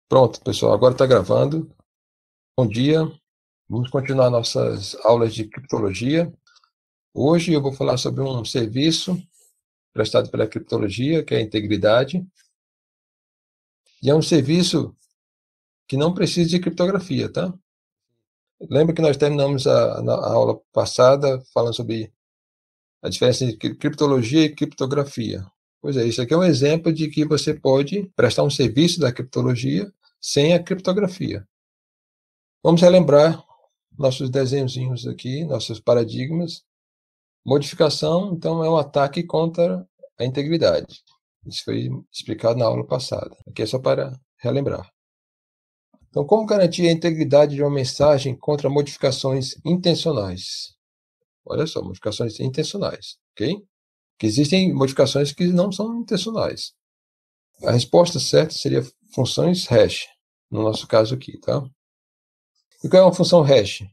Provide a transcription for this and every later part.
Pronto, pessoal, agora está gravando. Bom dia, vamos continuar nossas aulas de criptologia. Hoje eu vou falar sobre um serviço prestado pela criptologia, que é a integridade. E é um serviço que não precisa de criptografia, tá? Lembra que nós terminamos a aula passada falando sobre a diferença entre criptologia e criptografia. Pois é, isso aqui é um exemplo de que você pode prestar um serviço da criptologia sem a criptografia. Vamos relembrar nossos desenhozinhos aqui, nossos paradigmas. Modificação, então, é um ataque contra a integridade. Isso foi explicado na aula passada. Aqui é só para relembrar. Então, como garantir a integridade de uma mensagem contra modificações intencionais? Olha só, modificações intencionais, ok? Que existem modificações que não são intencionais. A resposta certa seria funções hash, no nosso caso aqui, tá? E qual é uma função hash?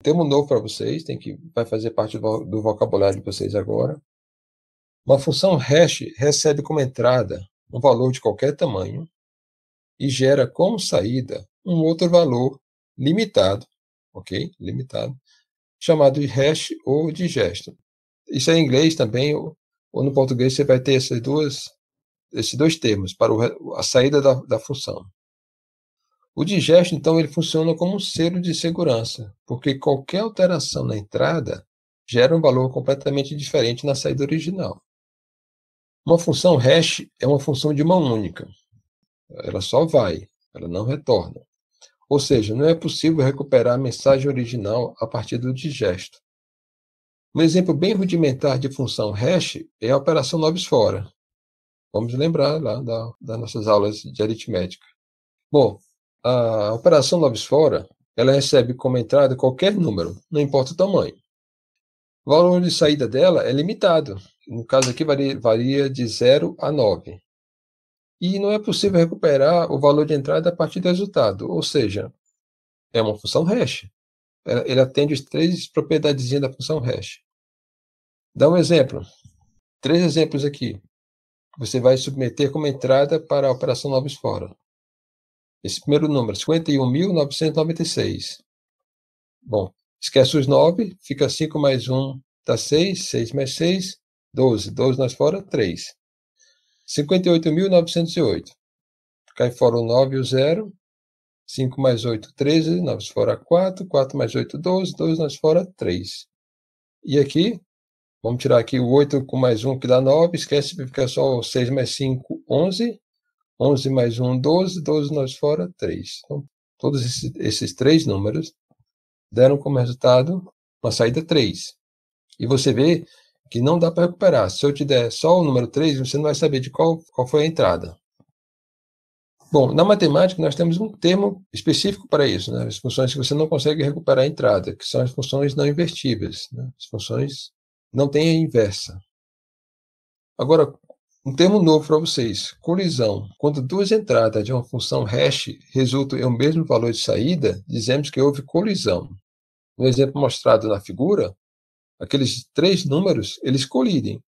Termo novo para vocês, vai fazer parte do vocabulário de vocês agora. Uma função hash recebe como entrada um valor de qualquer tamanho e gera como saída um outro valor limitado, ok? Limitado, chamado de hash ou digesto. Isso é em inglês também, ou no português você vai ter esses dois termos para a saída da função. O digesto, então, ele funciona como um selo de segurança, porque qualquer alteração na entrada gera um valor completamente diferente na saída original. Uma função hash é uma função de mão única. Ela só vai, ela não retorna. Ou seja, não é possível recuperar a mensagem original a partir do digesto. Um exemplo bem rudimentar de função hash é a operação nobis fora. Vamos lembrar lá das nossas aulas de aritmética. Bom, a operação nobis fora, ela recebe como entrada qualquer número, não importa o tamanho. O valor de saída dela é limitado. No caso aqui, varia de 0 a 9. E não é possível recuperar o valor de entrada a partir do resultado. Ou seja, é uma função hash. Ele atende as 3 propriedades da função hash. Dá um exemplo. 3 exemplos aqui. Você vai submeter como entrada para a operação nobis fora. Esse primeiro número, 51.996. Bom, esquece os 9, fica 5 mais 1 dá 6, 6 mais 6, 12. 12 nós fora, 3. 58.908. Cai fora o 9 e o 0. 5 mais 8, 13. 9 fora, 4. 4 mais 8, 12. 12 nós fora, 3. E aqui, vamos tirar aqui o 8 com mais 1, que dá 9. Esquece, fica só o 6 mais 5, 11. 11 mais 1, 12. 12 nós fora, 3. Então, todos esses 3 números deram como resultado uma saída 3. E você vê que não dá para recuperar. Se eu te der só o número 3, você não vai saber de qual foi a entrada. Bom, na matemática nós temos um termo específico para isso, né? As funções que você não consegue recuperar a entrada, que são as funções não invertíveis, né? As funções não têm a inversa. Agora, um termo novo para vocês, colisão. Quando 2 entradas de uma função hash resultam em um mesmo valor de saída, dizemos que houve colisão. No exemplo mostrado na figura, aqueles 3 números, eles colidem.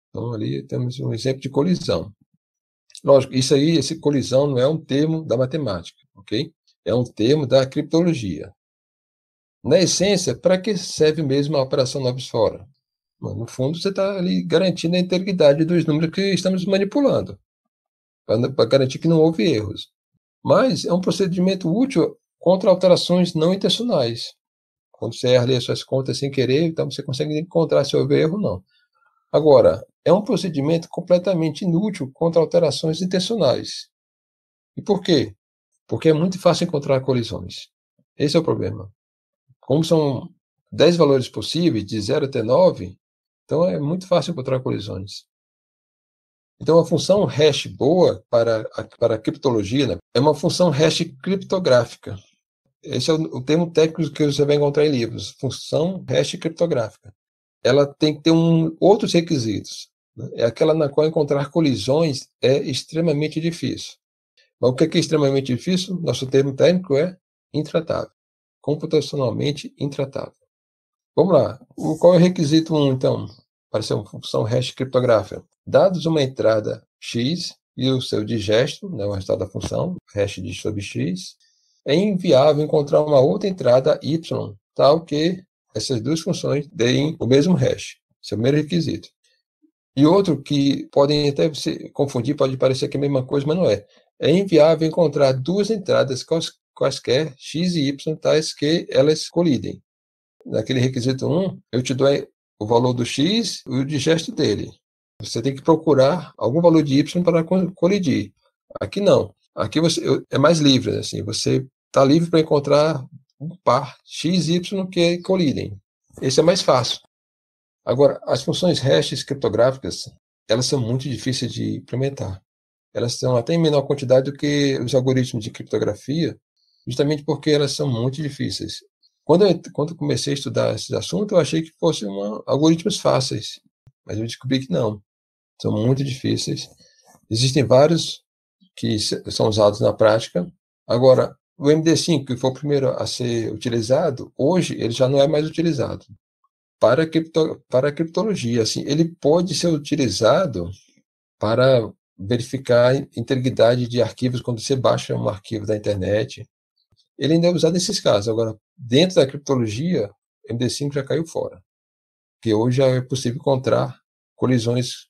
Então, ali temos um exemplo de colisão. Lógico, esse colisão não é um termo da matemática, ok? É um termo da criptologia. Na essência, para que serve mesmo a operação nobis fora? No fundo, você está ali garantindo a integridade dos números que estamos manipulando, para garantir que não houve erros. Mas é um procedimento útil contra alterações não intencionais. Quando você erra ali as suas contas sem querer, então você consegue encontrar se houve erro ou não. Agora, é um procedimento completamente inútil contra alterações intencionais. E por quê? Porque é muito fácil encontrar colisões. Esse é o problema. Como são 10 valores possíveis, de 0 até 9, então é muito fácil encontrar colisões. Então, a função hash boa para a criptologia, né, é uma função hash criptográfica. Esse é o termo técnico que você vai encontrar em livros. Função hash criptográfica. Ela tem que ter outros requisitos. Né? É aquela na qual encontrar colisões é extremamente difícil. Mas o que é extremamente difícil? Nosso termo técnico é intratável. Computacionalmente intratável. Vamos lá. Qual é o requisito 1, então, para ser uma função hash criptográfica? Dados uma entrada x e o seu digesto, né, o resultado da função, hash dígito sobre x, é inviável encontrar uma outra entrada y, tal que essas duas funções deem o mesmo hash. Esse é o primeiro requisito. E outro que podem até se confundir, pode parecer que é a mesma coisa, mas não é. É inviável encontrar duas entradas quaisquer x e y tais que elas colidem. Naquele requisito 1, eu te dou o valor do x e o digesto dele. Você tem que procurar algum valor de y para colidir. Aqui não. Aqui é mais livre. Assim, você está livre para encontrar um par x e y que colidem. Esse é mais fácil. Agora, as funções hashes criptográficas, elas são muito difíceis de implementar. Elas são até em menor quantidade do que os algoritmos de criptografia, justamente porque elas são muito difíceis. Quando eu comecei a estudar esse assunto, eu achei que fossem algoritmos fáceis, mas eu descobri que não. São muito difíceis. Existem vários que são usados na prática. Agora, o MD5, que foi o primeiro a ser utilizado, hoje ele já não é mais utilizado para a criptologia. Assim, ele pode ser utilizado para verificar a integridade de arquivos quando você baixa um arquivo da internet. Ele ainda é usado nesses casos. Agora, dentro da criptologia, MD5 já caiu fora, porque hoje já é possível encontrar colisões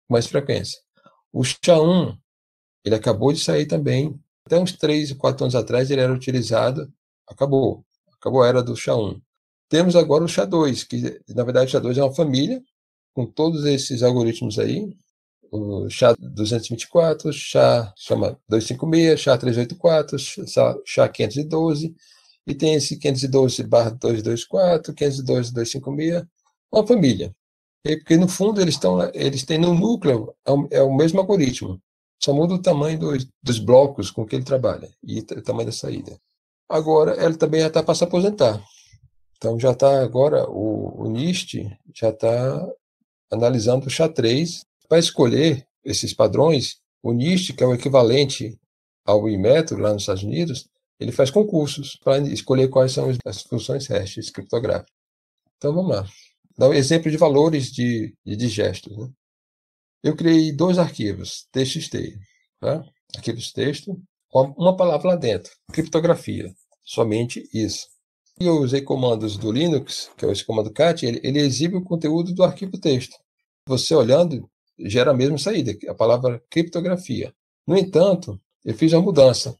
com mais frequência. O SHA-1, ele acabou de sair também. Até uns 3 ou 4 anos atrás ele era utilizado. Acabou a era do SHA-1. Temos agora o SHA-2, que na verdade o SHA-2 é uma família com todos esses algoritmos aí. O SHA-224, SHA-256, SHA-384, SHA-512, e tem esse 512/224, 512/256, uma família. Porque no fundo eles têm no núcleo, é o mesmo algoritmo, só muda o tamanho dos blocos com que ele trabalha e o tamanho da saída. Agora, ele também já está para se aposentar. Então, já está agora, o NIST já está analisando o SHA-3 para escolher esses padrões. O NIST, que é o equivalente ao Inmetro lá nos Estados Unidos, ele faz concursos para escolher quais são as funções hashes criptográficas. Então, vamos lá. Dá um exemplo de valores de digestos. Né? Eu criei 2 arquivos, txt, tá? Arquivos texto, com uma palavra lá dentro, criptografia, somente isso. E eu usei comandos do Linux, que é esse comando cat, ele exibe o conteúdo do arquivo texto. Você olhando, gera a mesma saída, a palavra criptografia. No entanto, eu fiz uma mudança.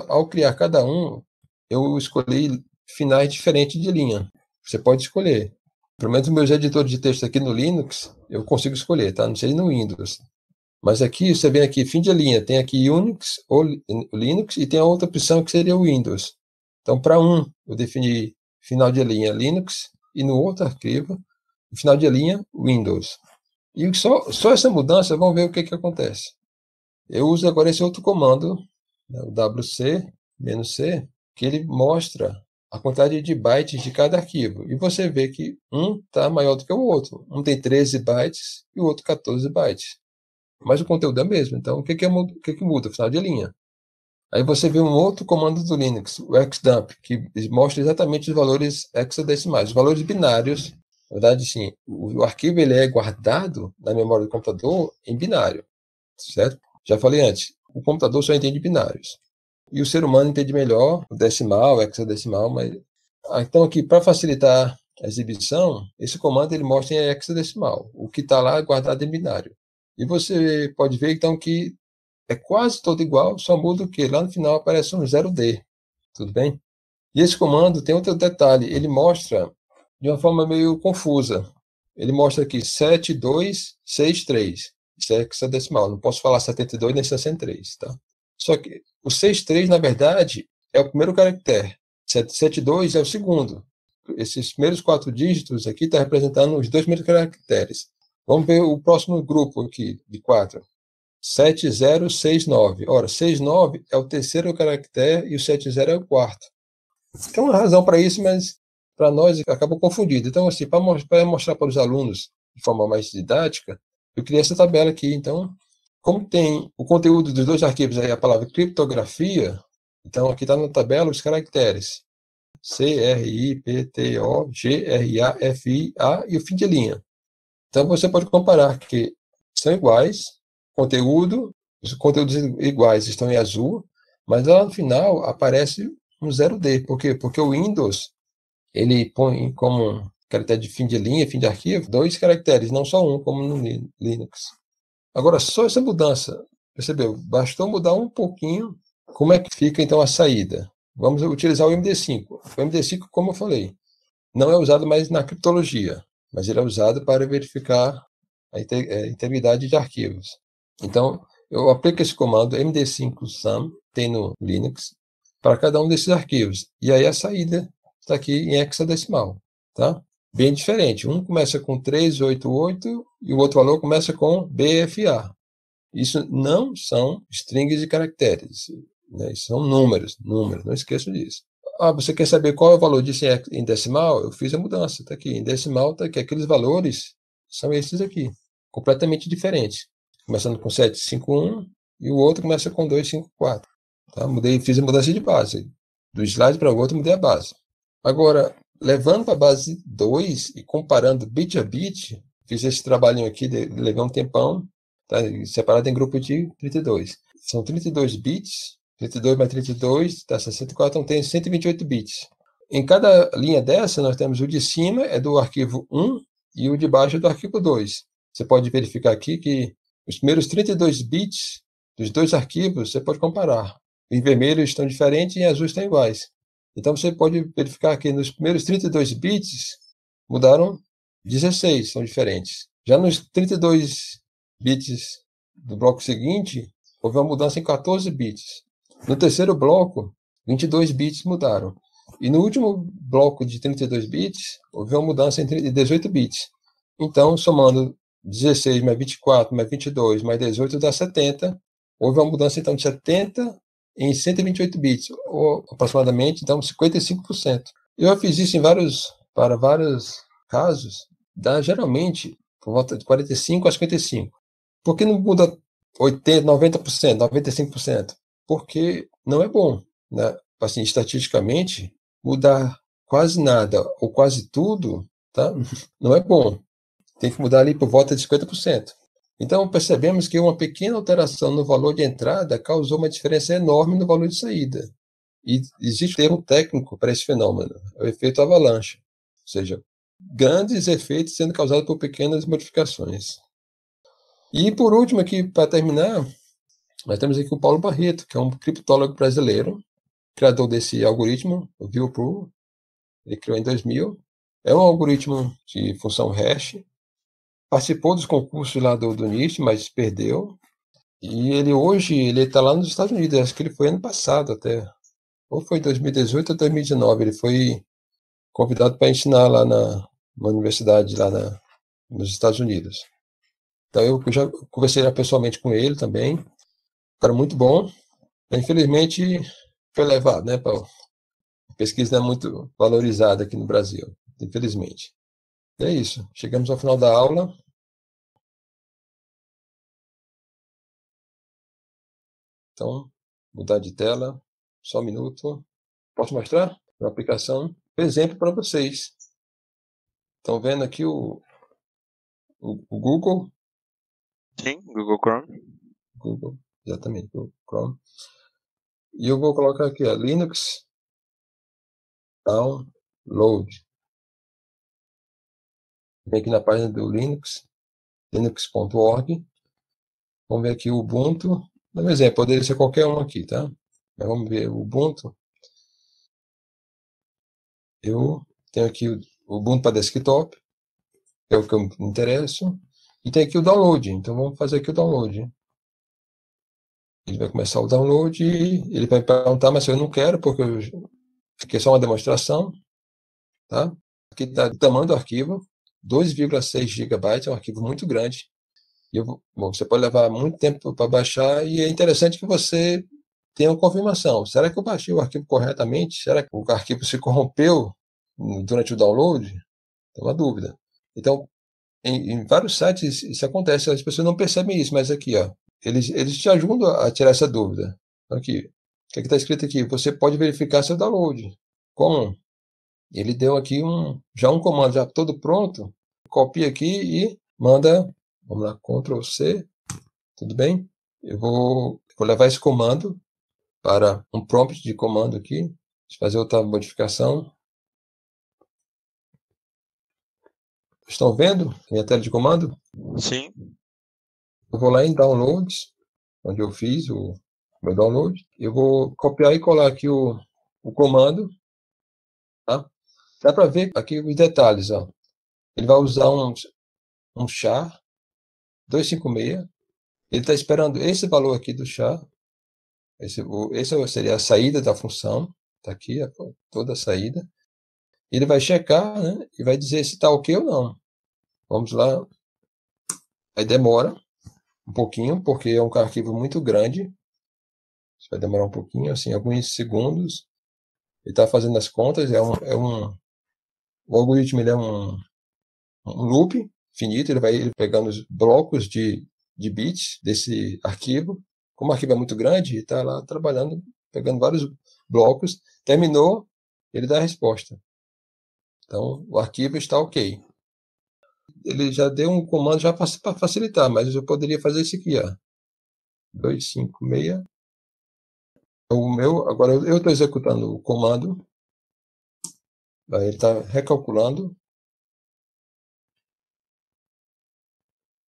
Ao criar cada um, eu escolhi finais diferentes de linha. Você pode escolher. Pelo menos meus editores de texto aqui no Linux, eu consigo escolher, tá? Não sei no Windows. Mas aqui, você vem aqui, fim de linha, tem aqui Unix ou Linux e tem a outra opção que seria o Windows. Então, para eu defini final de linha Linux e no outro arquivo, final de linha Windows. E só essa mudança, vamos ver o que acontece. Eu uso agora esse outro comando, né, o wc-c, que ele mostra a quantidade de bytes de cada arquivo. E você vê que um está maior do que o outro. Um tem 13 bytes e o outro 14 bytes. Mas o conteúdo é o mesmo. Então, o que muda? O final de linha. Aí você vê um outro comando do Linux, o xdump, que mostra exatamente os valores hexadecimais, os valores binários. Na verdade, sim, o arquivo ele é guardado na memória do computador em binário, certo? Já falei antes, o computador só entende binários. E o ser humano entende melhor o decimal, o hexadecimal, mas... Então aqui, para facilitar a exibição, esse comando ele mostra em hexadecimal, o que está lá é guardado em binário. E você pode ver então que é quase todo igual, só muda o que lá no final aparece um 0D, tudo bem? E esse comando tem outro detalhe, ele mostra de uma forma meio confusa. Ele mostra aqui 7263. Isso é hexadecimal, não posso falar 72 nem 63, tá? Só que o 63, na verdade, é o primeiro caractere. 72 é o segundo. Esses primeiros 4 dígitos aqui estão representando os 2 primeiros caracteres. Vamos ver o próximo grupo aqui, de 4. 7069. Ora, 69 é o terceiro caractere e o 70 é o quarto. Tem uma razão para isso, mas para nós acabou confundido. Então, assim, para mostrar para os alunos de forma mais didática, eu criei essa tabela aqui. Então, como tem o conteúdo dos 2 arquivos aí, a palavra criptografia, então aqui está na tabela os caracteres CRIPTOGRAFIA e o fim de linha. Então, você pode comparar que são iguais, conteúdo Os conteúdos iguais estão em azul, mas lá no final aparece um 0D. Por quê? Porque o Windows, ele põe como caractere de fim de linha, fim de arquivo, 2 caracteres, não só um, como no Linux. Agora, só essa mudança, percebeu? Bastou mudar um pouquinho. Como é que fica, então, a saída? Vamos utilizar o MD5. O MD5, como eu falei, não é usado mais na criptologia, mas ele é usado para verificar a integridade de arquivos. Então, eu aplico esse comando md5sum, tem no Linux, para cada um desses arquivos. E aí a saída está aqui em hexadecimal, tá? Bem diferente. Um começa com 388 e o outro valor começa com BFA. Isso não são strings de caracteres, né? Isso são números, não esqueça disso. Ah, você quer saber qual é o valor disso em decimal? Eu fiz a mudança, está aqui. Em decimal está aqui. Aqueles valores são esses aqui, completamente diferentes. Começando com 751 e o outro começa com 254. Tá? Fiz a mudança de base. Do slide para o outro, mudei a base. Agora, levando para a base 2 e comparando bit a bit, fiz esse trabalhinho aqui, levei um tempão, tá? Separado em grupo de 32. São 32 bits, 32 mais 32 dá 64, então tem 128 bits. Em cada linha dessa, nós temos o de cima é do arquivo 1 e o de baixo é do arquivo 2. Você pode verificar aqui que os primeiros 32 bits dos dois arquivos você pode comparar. Em vermelho estão diferentes e em azul estão iguais. Então você pode verificar que nos primeiros 32 bits mudaram 16, são diferentes. Já nos 32 bits do bloco seguinte, houve uma mudança em 14 bits. No terceiro bloco, 22 bits mudaram. E no último bloco de 32 bits, houve uma mudança em 18 bits. Então, somando 16 mais 24 mais 22 mais 18 dá 70. Houve uma mudança, então, de 70 em 128 bits, ou aproximadamente, então, 55%. Eu já fiz isso para vários casos, dá geralmente por volta de 45 a 55. Por que não muda 80, 90%, 95%? Porque não é bom, né? Assim, estatisticamente, mudar quase nada ou quase tudo, tá? Não é bom. Tem que mudar ali por volta de 50%. Então, percebemos que uma pequena alteração no valor de entrada causou uma diferença enorme no valor de saída. E existe um termo técnico para esse fenômeno, é o efeito avalanche. Ou seja, grandes efeitos sendo causados por pequenas modificações. E, por último, aqui, para terminar, nós temos aqui o Paulo Barreto, que é um criptólogo brasileiro, criador desse algoritmo, o ViewPro. Ele criou em 2000. É um algoritmo de função hash. Participou dos concursos lá do NIST, mas perdeu. E hoje ele está lá nos Estados Unidos. Acho que ele foi ano passado até. Ou foi 2018 ou 2019. Ele foi convidado para ensinar lá numa universidade lá nos Estados Unidos. Então eu já conversei pessoalmente com ele também. Cara muito bom. Infelizmente foi levado, né, Paulo? A pesquisa não é muito valorizada aqui no Brasil, infelizmente. E é isso. Chegamos ao final da aula. Então, mudar de tela. Só um minuto. Posso mostrar a aplicação? Exemplo para vocês. Estão vendo aqui o Google? Sim, Google Chrome. Google, exatamente, Google Chrome. E eu vou colocar aqui, Linux Download. Vem aqui na página do Linux, linux.org. Vamos ver aqui o Ubuntu. Dá um exemplo, poderia ser qualquer um aqui, tá? Mas vamos ver o Ubuntu. Eu tenho aqui o Ubuntu para desktop, que é o que eu me interesso. E tem aqui o download, então vamos fazer aqui o download. Ele vai começar o download e ele vai perguntar, mas eu não quero, porque aqui é só uma demonstração. Tá? Aqui está o tamanho do arquivo, 2,6 GB, é um arquivo muito grande. E você pode levar muito tempo para baixar, e é interessante que você tenha uma confirmação. Será que eu baixei o arquivo corretamente? Será que o arquivo se corrompeu durante o download? É uma dúvida. Então, em vários sites isso acontece, as pessoas não percebem isso, mas aqui, ó, eles te ajudam a tirar essa dúvida. Aqui, o que está escrito aqui? Você pode verificar seu download. Como? Ele deu aqui já um comando já todo pronto. Copia aqui e manda, vamos lá, Ctrl+C, tudo bem? vou levar esse comando para um prompt de comando aqui. Deixa eu fazer outra modificação. Estão vendo minha tela de comando? Sim. Eu vou lá em Downloads, onde eu fiz o meu download. Eu vou copiar e colar aqui o comando. Tá? Dá para ver aqui os detalhes. Ó. Ele vai usar um char 256. Ele está esperando esse valor aqui do char. Esse seria a saída da função. Está aqui toda a saída. Ele vai checar, né, e vai dizer se está ok ou não. Vamos lá. Aí demora um pouquinho, porque é um arquivo muito grande. Isso vai demorar um pouquinho, assim, alguns segundos. Ele está fazendo as contas. O algoritmo ele é um loop finito. Ele vai pegando os blocos de bits desse arquivo. Como o arquivo é muito grande, ele está lá trabalhando, pegando vários blocos. Terminou, ele dá a resposta. Então, o arquivo está ok. Ele já deu um comando já para facilitar, mas eu poderia fazer isso aqui, ó. 256. Agora eu estou executando o comando. Aí ele está recalculando.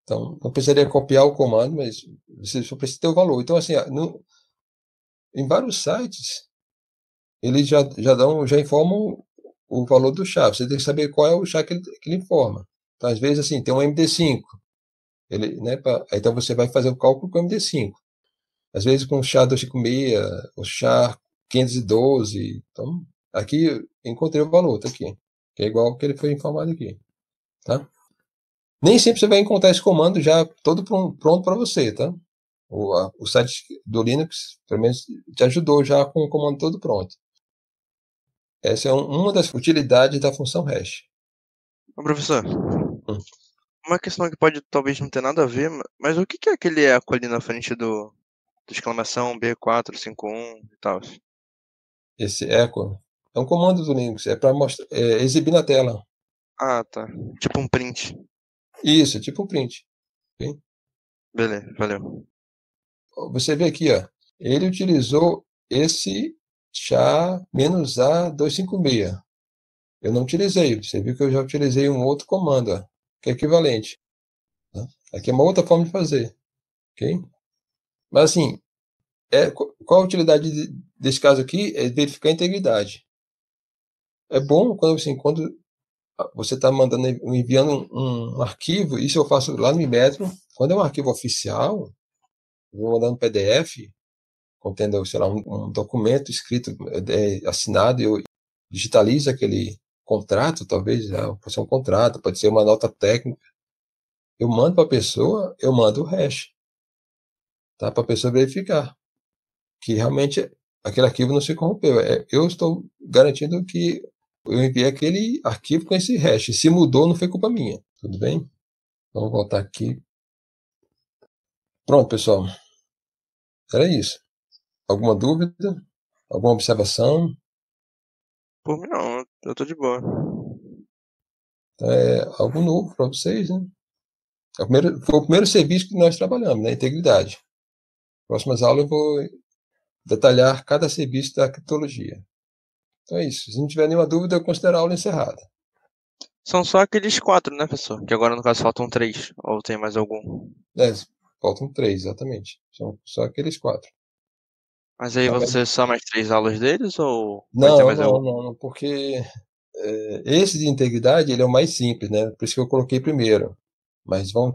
Então, não precisaria copiar o comando, mas você só precisa ter o valor. Então, assim, em vários sites, eles já informam o valor do chá. Você tem que saber qual é o chá que ele informa. Então, às vezes, assim, tem um MD5. Né, então você vai fazer o cálculo com o MD5. Às vezes com o chá 256, o chá 512. Então, aqui encontrei o valor, tá aqui. Que é igual ao que ele foi informado aqui. Tá? Nem sempre você vai encontrar esse comando já todo pronto para você, tá? O site do Linux, pelo menos, te ajudou já com o comando todo pronto. Essa é uma das utilidades da função hash. Ô, professor, Hum. uma questão que pode talvez não ter nada a ver, mas o que que é aquele eco ali na frente do exclamação B451 e tal? Esse echo é um comando do Linux, é para exibir na tela. Ah, tá. Tipo um print. Isso, é tipo um print. Ok? Beleza, valeu. Você vê aqui, ó, ele utilizou esse SHA-A256. Eu não utilizei. Você viu que eu já utilizei um outro comando, ó, que é equivalente. Tá? Aqui é uma outra forma de fazer. Ok? Mas assim, qual a utilidade desse caso aqui? É verificar a integridade. É bom quando você está enviando um arquivo, isso eu faço lá no Inmetro. Quando é um arquivo oficial, eu vou mandando PDF, contendo, sei lá, um documento escrito, assinado, eu digitalizo aquele contrato, talvez, pode ser um contrato, pode ser uma nota técnica. Eu mando para a pessoa, eu mando o hash, tá? Para a pessoa verificar que realmente aquele arquivo não se corrompeu. Eu estou garantindo que eu enviei aquele arquivo com esse hash. Se mudou, não foi culpa minha. Tudo bem? Vamos voltar aqui. Pronto, pessoal. Era isso. Alguma dúvida? Alguma observação? Por mim não, eu tô de boa. Algo novo para vocês, né? Foi o primeiro serviço que nós trabalhamos, né? Integridade. Próximas aulas eu vou detalhar cada serviço da criptologia. Então é isso. Se não tiver nenhuma dúvida, eu considero a aula encerrada. São só aqueles quatro, né, professor? Que agora no caso faltam três. Ou tem mais algum? É, faltam três, exatamente. São só aqueles quatro. Mas aí Tá, vão mas... ser só mais três aulas deles ou vai ter Não, mais algum? não, não, porque esse de integridade ele é o mais simples, né? Por isso que eu coloquei primeiro. Mas vão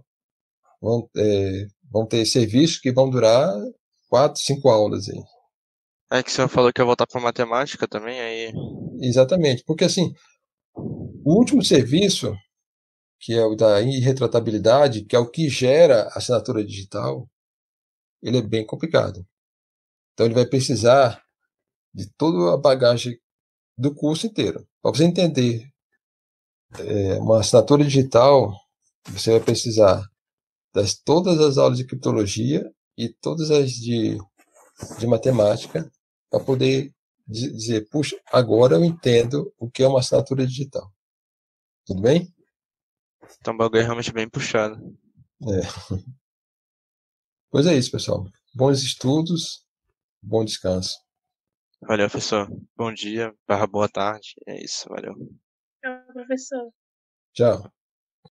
ter serviços que vão durar 4, 5 aulas aí. É que o senhor falou que ia voltar pra matemática também, aí. Exatamente, porque assim, o último serviço, que é o da irretratabilidade, que é o que gera a assinatura digital, ele é bem complicado. Então ele vai precisar de toda a bagagem do curso inteiro. Para você entender uma assinatura digital, você vai precisar todas as aulas de criptologia e todas as de matemática para poder dizer, puxa, agora eu entendo o que é uma assinatura digital. Tudo bem? Então o bagulho é realmente bem puxado. É. Pois é isso, pessoal. Bons estudos, bom descanso. Valeu, professor. Bom dia, barra boa tarde. É isso, valeu. Tchau, professor. Tchau.